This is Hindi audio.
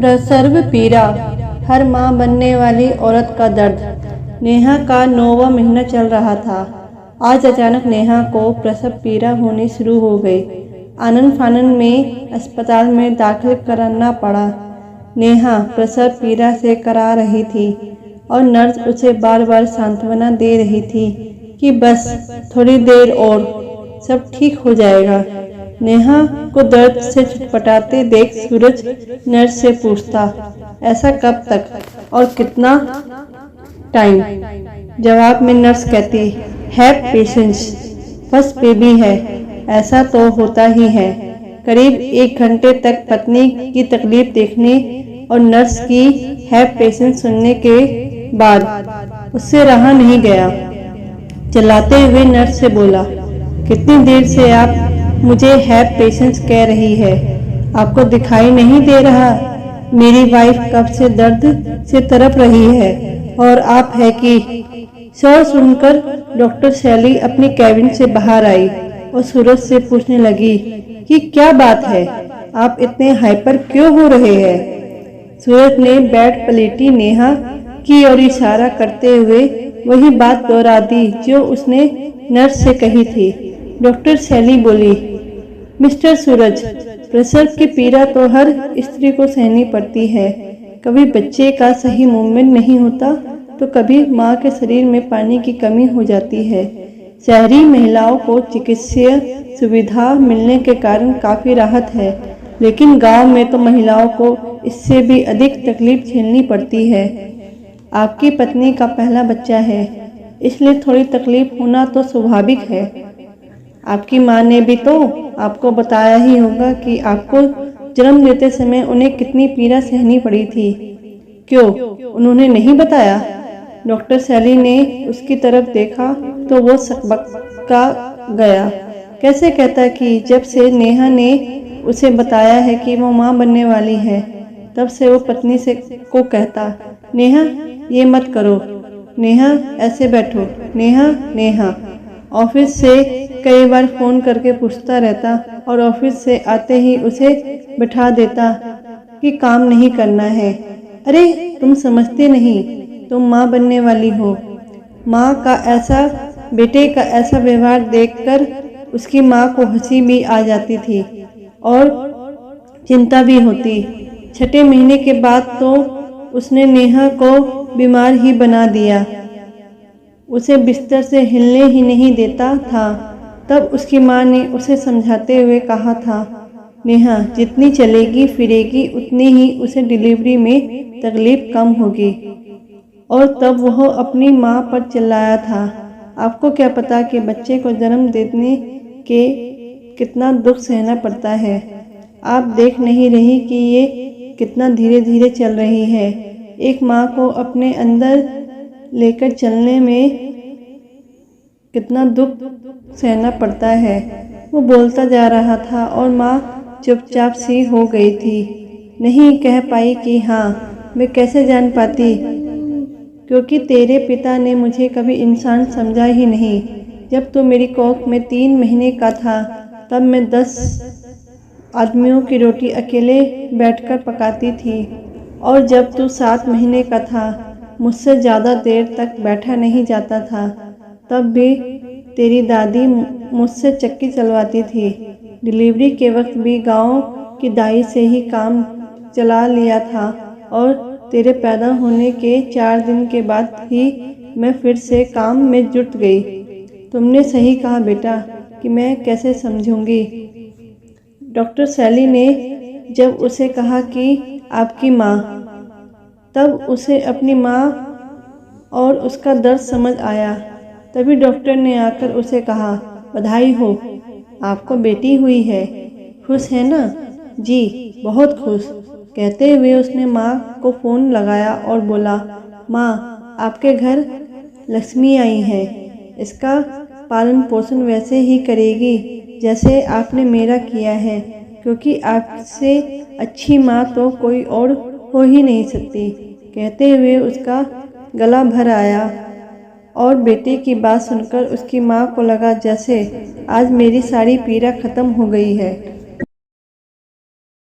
प्रसव पीड़ा, हर माँ बनने वाली औरत का दर्द। नेहा का 9वां महीना चल रहा था। आज अचानक नेहा को प्रसव पीड़ा होनी शुरू हो गई। आनन फानन में अस्पताल में दाखिल कराना पड़ा। नेहा प्रसव पीड़ा से करा रही थी और नर्स उसे बार बार सांत्वना दे रही थी कि बस थोड़ी देर और सब ठीक हो जाएगा। नेहा को दर्द से छटपटाते देख सूरज नर्स से पूछता, ऐसा कब तक और कितना टाइम? जवाब में नर्स कहती, हैव पेशेंस, फर्स्ट बेबी है, ऐसा तो होता ही है। करीब 1 घंटे तक पत्नी की तकलीफ देखने और नर्स की हैव पेशेंस सुनने के बाद उससे रहा नहीं गया। चिल्लाते हुए नर्स से बोला, कितनी देर से आप मुझे हैव पेशेंस कह रही है? आपको दिखाई नहीं दे रहा? मेरी वाइफ कब से दर्द से तड़प रही है और आप है कि। शोर सुनकर डॉक्टर शैली अपनी कैबिन से बाहर आई और सूरज से पूछने लगी कि क्या बात है, आप इतने हाइपर क्यों हो रहे हैं? सूरज ने बेड पलटी नेहा की और इशारा करते हुए वही बात दोहरा दी जो उसने नर्स से कही थी। डॉक्टर शैली बोली, मिस्टर सूरज, प्रसव की पीड़ा तो हर स्त्री को सहनी पड़ती है। कभी बच्चे का सही मूवमेंट नहीं होता तो कभी माँ के शरीर में पानी की कमी हो जाती है। शहरी महिलाओं को चिकित्सीय सुविधा मिलने के कारण काफ़ी राहत है, लेकिन गांव में तो महिलाओं को इससे भी अधिक तकलीफ झेलनी पड़ती है। आपकी पत्नी का पहला बच्चा है, इसलिए थोड़ी तकलीफ होना तो स्वाभाविक है। आपकी माँ ने भी तो आपको बताया ही होगा कि आपको जन्म देते समय उन्हें कितनी पीड़ा सहनी पड़ी थी। क्यों, उन्होंने नहीं बताया? डॉक्टर शैली ने उसकी तरफ देखा तो वो सकबका गया। कैसे कहता कि जब से नेहा ने उसे बताया है कि वो माँ बनने वाली है, तब से वो पत्नी से को कहता, नेहा ये मत करो, नेहा ऐसे बैठो, नेहा नेहा। ऑफिस से कई बार फोन करके पूछता रहता और ऑफिस से आते ही उसे बिठा देता कि काम नहीं करना है। अरे तुम समझते नहीं, तुम माँ बनने वाली हो। माँ का ऐसा, बेटे का ऐसा व्यवहार देखकर उसकी माँ को हंसी भी आ जाती थी और चिंता भी होती। 6ठे महीने के बाद तो उसने नेहा को बीमार ही बना दिया। उसे बिस्तर से हिलने ही नहीं देता था। तब उसकी माँ ने उसे समझाते हुए कहा था, नेहा जितनी चलेगी फिरेगी उतनी ही उसे डिलीवरी में तकलीफ कम होगी। और तब वह अपनी माँ पर चिल्लाया था, आपको क्या पता कि बच्चे को जन्म देने के कितना दुख सहना पड़ता है? आप देख नहीं रही कि ये कितना धीरे धीरे चल रही है। एक माँ को अपने अंदर लेकर चलने में कितना दुख सहना पड़ता है। वो बोलता जा रहा था और माँ चुपचाप सी हो गई थी। नहीं कह पाई कि हाँ, मैं कैसे जान पाती, क्योंकि तेरे पिता ने मुझे कभी इंसान समझा ही नहीं। जब तू मेरी कोख में 3 महीने का था तब मैं 10 आदमियों की रोटी अकेले बैठकर पकाती थी, और जब तू 7 महीने का था मुझसे ज़्यादा देर तक बैठा नहीं जाता था, तब भी तेरी दादी मुझसे चक्की चलवाती थी। डिलीवरी के वक्त भी गांव की दाई से ही काम चला लिया था और तेरे पैदा होने के 4 दिन के बाद ही मैं फिर से काम में जुट गई। तुमने सही कहा बेटा कि मैं कैसे समझूंगी। डॉक्टर शैली ने जब उसे कहा कि आपकी माँ, तब उसे अपनी माँ और उसका दर्द समझ आया। तभी डॉक्टर ने आकर उसे कहा, बधाई हो, आपको बेटी हुई है, खुश है ना? जी बहुत खुश। कहते हुए उसने माँ को फ़ोन लगाया और बोला, माँ आपके घर लक्ष्मी आई है, इसका पालन पोषण वैसे ही करेगी जैसे आपने मेरा किया है, क्योंकि आपसे अच्छी माँ तो कोई और हो ही नहीं सकती। कहते हुए उसका गला भर आया और बेटे की बात सुनकर उसकी माँ को लगा जैसे आज मेरी सारी पीड़ा खत्म हो गई है।